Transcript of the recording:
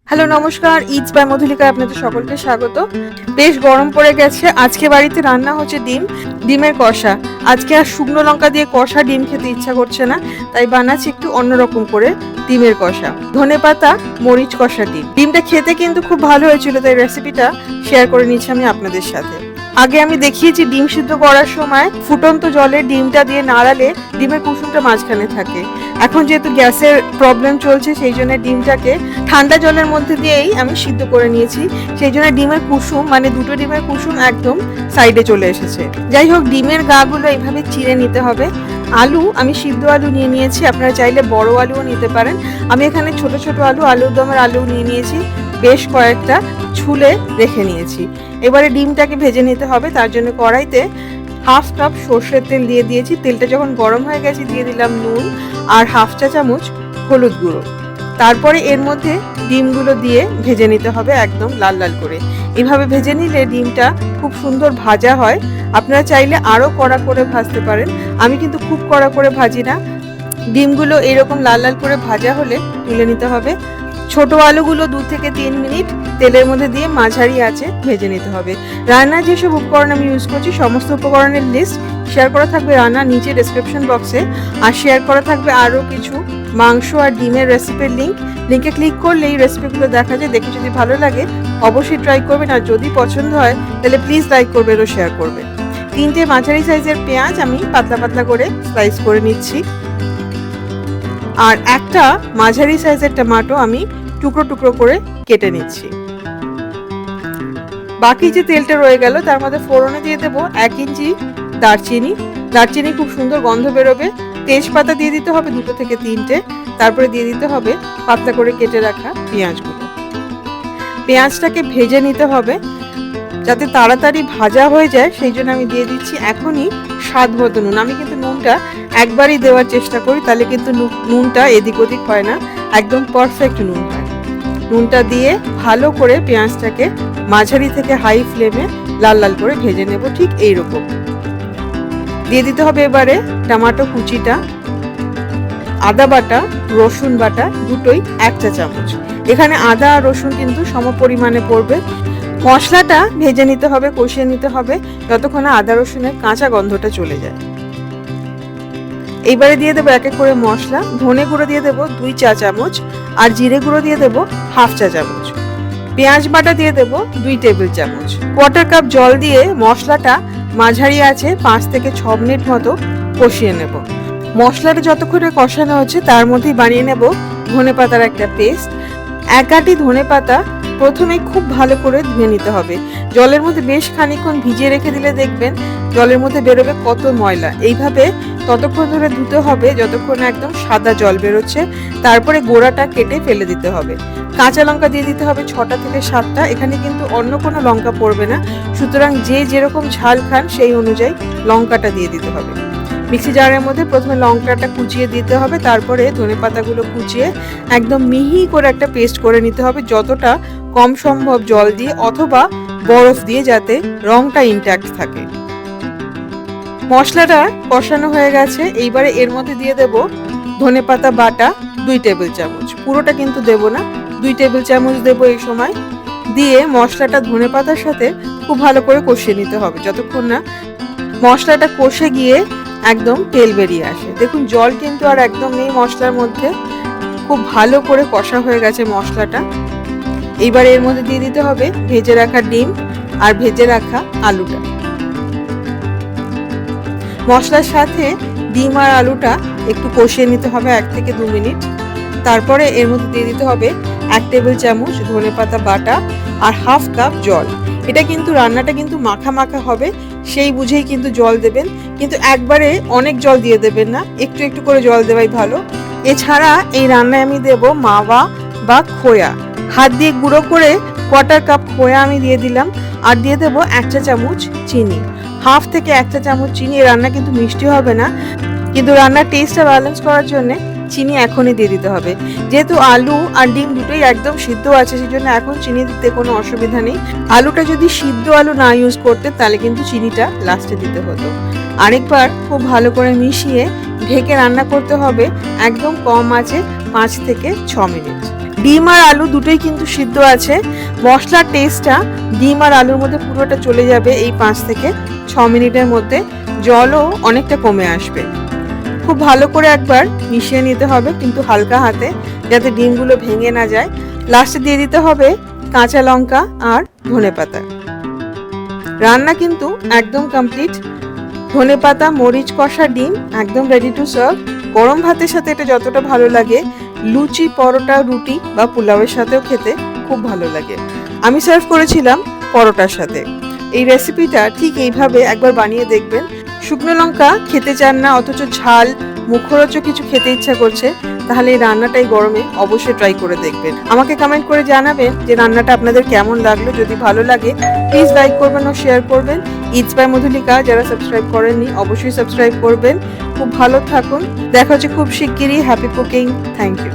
Hello নমস্কার, it's by মধুলিকায় আপনাদের সকলকে স্বাগত। বেশ গরম পড়ে গেছে। আজকে বাড়িতে রান্না হচ্ছে ডিমের কষা। আজকে আর শুকনো লঙ্কা দিয়ে কষা ডিম খেতে ইচ্ছা করছে না, তাই বানাচ্ছি একটু অন্যরকম করে ডিমের কষা। ধনেপাতা মরিচ কষা ডিমটা খেতে কিন্তু খুব ভালো হয়েছিল, তাই রেসিপিটা শেয়ার করে নিচ্ছি আমি আপনাদের সাথে। আগে আমি দেখিয়েছি ডিম সিদ্ধ করার সময় ফুটন্ত জলে ডিমটা দিয়ে নাড়ালে ডিমের কুসুমটা মাঝখানে থাকে। এখন যেহেতু গ্যাসের প্রবলেম চলছে, সেই জন্য ডিমটাকে ঠান্ডা জলের মধ্যে দিয়েই আমি সিদ্ধ করে নিয়েছি। সেই জন্য ডিমের কুসুম মানে দুটো ডিমের কুসুম একদম সাইডে চলে এসেছে। যাই হোক, ডিমের গাগুলো এইভাবে চিড়ে নিতে হবে। আলু আমি সিদ্ধ আলু নিয়ে নিয়েছি, আপনারা চাইলে বড় আলুও নিতে পারেন। আমি এখানে ছোট ছোট আলুর দমের আলু নিয়ে নিয়েছি, বেশ কয়েকটা ছুলে রেখে নিয়েছি। এবারে ডিমটাকে ভেজে নিতে হবে। তার জন্য কড়াইতে হাফ কাপ সর্ষের তেল দিয়ে দিয়েছি। তেলটা যখন গরম হয়ে গেছে দিয়ে দিলাম নুন আর হাফ চা চামচ হলুদ গুঁড়ো। তারপরে এর মধ্যে ডিমগুলো দিয়ে ভেজে নিতে হবে একদম লাল লাল করে। এভাবে ভেজে নিলে ডিমটা খুব সুন্দর ভাজা হয়। আপনারা চাইলে আরও কড়া করে ভাজতে পারেন, আমি কিন্তু খুব কড়া করে ভাজি না। ডিমগুলো এরকম লাল লাল করে ভাজা হলে তুলে নিতে হবে। ছোট আলুগুলো 2 থেকে 3 মিনিট তেলের মধ্যে দিয়ে মাঝারি আঁচে ভেজে নিতে হবে। রান্নার যেসব উপকরণ আমি ইউজ করছি সমস্ত উপকরণের লিস্ট শেয়ার করা থাকবে রান্নার নিচে ডেসক্রিপশন বক্সে, আর শেয়ার করা থাকবে আরও কিছু মাংস আর ডিমের রেসিপির লিঙ্কে ক্লিক করলে এই রেসিপিগুলো দেখা যায়। দেখে যদি ভালো লাগে অবশ্যই ট্রাই করবেন, আর যদি পছন্দ হয় তাহলে প্লিজ লাইক করবেন ও শেয়ার করবেন। 3টে মাঝারি সাইজের পেঁয়াজ আমি পাতলা পাতলা করে স্লাইস করে নিচ্ছি, আর একটা মাঝারি সাইজের টমেটো আমি টুকরো টুকরো করে কেটে নিচ্ছি। বাকি যে তেলটা রয়ে গেল তার মধ্যে ফোড়নে দিয়ে দেবো 1 ইঞ্চি দারচিনি খুব সুন্দর গন্ধ বেরোবে। তেজপাতা দিয়ে দিতে হবে 2 থেকে 3টে। তারপরে দিয়ে দিতে হবে পাতলা করে কেটে রাখা পেঁয়াজগুলো। পেঁয়াজটাকে ভেজে নিতে হবে যাতে তাড়াতাড়ি ভাজা হয়ে যায়, সেই জন্য আমি দিয়ে দিচ্ছি এখনই স্বাদ মতো নুন। আমি কিন্তু নুনটা একবারই দেওয়ার চেষ্টা করি, তাহলে কিন্তু নুনটা এদিক ওদিক হয় না, একদম পারফেক্ট নুন হয়। নুনটা দিয়ে ভালো করে পেঁয়াজটাকে মাঝারি থেকে হাই ফ্লেমে লাল লাল করে ভেজে নেব, ঠিক এইরকম। দিয়ে দিতে হবে এবারে টমেটো কুচিটা, আদা বাটা, রসুন বাটা দুটোই 1 চা চামচ। এখানে আদা আর রসুন কিন্তু সম পরিমাণে পড়বে। মশলাটা ভেজে নিতে হবে, কষিয়ে নিতে হবে যতক্ষণ না আদা রসুনের কাঁচা গন্ধটা চলে যায়। এইবারে দিয়ে দেবো এক এক করে মশলা। ধনে গুঁড়ো দিয়ে দেবো 2 চা চামচ, আর জিরে গুঁড়ো দিয়ে দেবো হাফ চা চামচ। পেঁয়াজ বাটা দিয়ে দেবো 2 টেবিল চামচ। 1/4 কাপ জল দিয়ে মশলাটা মাঝারি আছে 5 থেকে 6 মিনিট মতো কষিয়ে নেব। মশলাটা যতক্ষণে কষানো হচ্ছে তার মধ্যেই বানিয়ে নেব ধনেপাতার একটা পেস্ট। 1 আঁটি ধনেপাতা প্রথমে খুব ভালো করে ধুয়ে নিতে হবে। জলের মধ্যে বেশ খানিকক্ষণ ভিজিয়ে রেখে দিলে দেখবেন জলের মধ্যে বেরোবে কত ময়লা। এইভাবে ততক্ষণ ধরে ধুতে হবে যতক্ষণ একদম সাদা জল বেরোচ্ছে। তারপরে গোড়াটা কেটে ফেলে দিতে হবে। কাঁচা লঙ্কা দিয়ে দিতে হবে 6টা থেকে 7টা। এখানে কিন্তু অন্য কোনো লঙ্কা পড়বে না, সুতরাং যে যেরকম ঝাল খান সেই অনুযায়ী লঙ্কাটা দিয়ে দিতে হবে। মিক্সি জারের মধ্যে প্রথমে লঙ্কাটা কুচিয়ে দিতে হবে, তারপরে ধনেপাতাগুলো কুচিয়ে একদম মিহি করে একটা পেস্ট করে নিতে হবে, যতটা কম সম্ভব জল দিয়ে অথবা বরফ দিয়ে, যাতে রংটা ইনট্যাক্ট থাকে। মশলাটা কষানো হয়ে গেছে। এইবারে এর মধ্যে দিয়ে দেব ধনেপাতা বাটা 2 টেবিল চামচ। পুরোটা কিন্তু দেব না, 2 টেবিল চামচ দেব এই সময়। দিয়ে মশলাটা ধনেপাতার সাথে খুব ভালো করে কষিয়ে নিতে হবে যতক্ষণ না মশলাটা কষে গিয়ে একদম তেল বেরিয়ে আসে। দেখুন জল কিন্তু আর একদম নেই মশলার মধ্যে, খুব ভালো করে কষা হয়ে গেছে মশলাটা। এইবার এর মধ্যে দিয়ে দিতে হবে ভেজে রাখা ডিম আর ভেজে রাখা আলুটা। মশলার সাথে ডিম আর আলুটা একটু কষিয়ে নিতে হবে 1 থেকে 2 মিনিট। তারপরে এর মধ্যে দিয়ে দিতে হবে 1 টেবিল চামচ ধনেপাতা বাটা আর হাফ কাপ জল। এটা কিন্তু রান্নাটা কিন্তু মাখা মাখা হবে, সেই বুঝেই কিন্তু জল দেবেন, কিন্তু একবারে অনেক জল দিয়ে দেবেন না, একটু একটু করে জল দেওয়াই ভালো। এছাড়া এই রান্নায় আমি দেব মাওয়া বা খোয়া। হাত দিয়ে গুঁড়ো করে 1/4 কাপ খোয়া আমি দিয়ে দিলাম, আর দিয়ে দেবো 1 চা চামচ চিনি। হাফ থেকে 1 চা চামচ চিনি। রান্না কিন্তু মিষ্টি হবে না, কিন্তু রান্নার টেস্টটা ব্যালেন্স করার জন্য চিনি এখনই দিয়ে দিতে হবে। যেহেতু আলু আর ডিম দুটোই একদম সিদ্ধ আছে, সেই জন্য এখন চিনি দিতে কোনো অসুবিধা নেই। আলুটা যদি সিদ্ধ আলু না ইউজ করতে তাহলে কিন্তু চিনিটা লাস্টে দিতে হতো। আরেকবার খুব ভালো করে মিশিয়ে ঢেকে রান্না করতে হবে একদম কম আঁচে 5 থেকে 6 মিনিট। ডিম আর আলু দুটোই কিন্তু সিদ্ধ আছে। মশলার টেস্টটা ডিম আর আলুর মধ্যে পুরোটা চলে যাবে এই 5 থেকে 6 মিনিটের মধ্যে। জলও অনেকটা কমে আসবে। খুব ভালো করে একবার মিশিয়ে নিতে হবে, কিন্তু হালকা হাতে, যাতে ডিমগুলো ভেঙে না যায়। লাস্টে দিয়ে দিতে হবে কাঁচা লঙ্কা আর ধনেপাতা। রান্না কিন্তু একদম কমপ্লিট। ধনেপাতা, মরিচ কষা, ডিম একদম রেডি টু সার্ভ। গরম ভাতের সাথে এটা যতটা ভালো লাগে, লুচি, পরোটা, রুটি বা পোলাওয়ের সাথেও খেতে খুব ভালো লাগে। আমি সার্ভ করেছিলাম পরোটার সাথে। এই রেসিপিটা ঠিক এইভাবে একবার বানিয়ে দেখবেন। শুকনো লঙ্কা খেতে চান না, অথচ ঝাল মুখরোচক কিছু খেতে ইচ্ছা করছে, তাহলে এই রান্নাটাই গরমে অবশ্যই ট্রাই করে দেখবেন। আমাকে কমেন্ট করে জানাবেন যে রান্নাটা আপনাদের কেমন লাগলো। যদি ভালো লাগে প্লিজ লাইক করবেন ও শেয়ার করবেন। ইটস বাই মধুলিকা যারা সাবস্ক্রাইব করেননি অবশ্যই সাবস্ক্রাইব করবেন। খুব ভালো থাকুন, দেখা হচ্ছে খুব শিগগিরই। Happy cooking, thank you.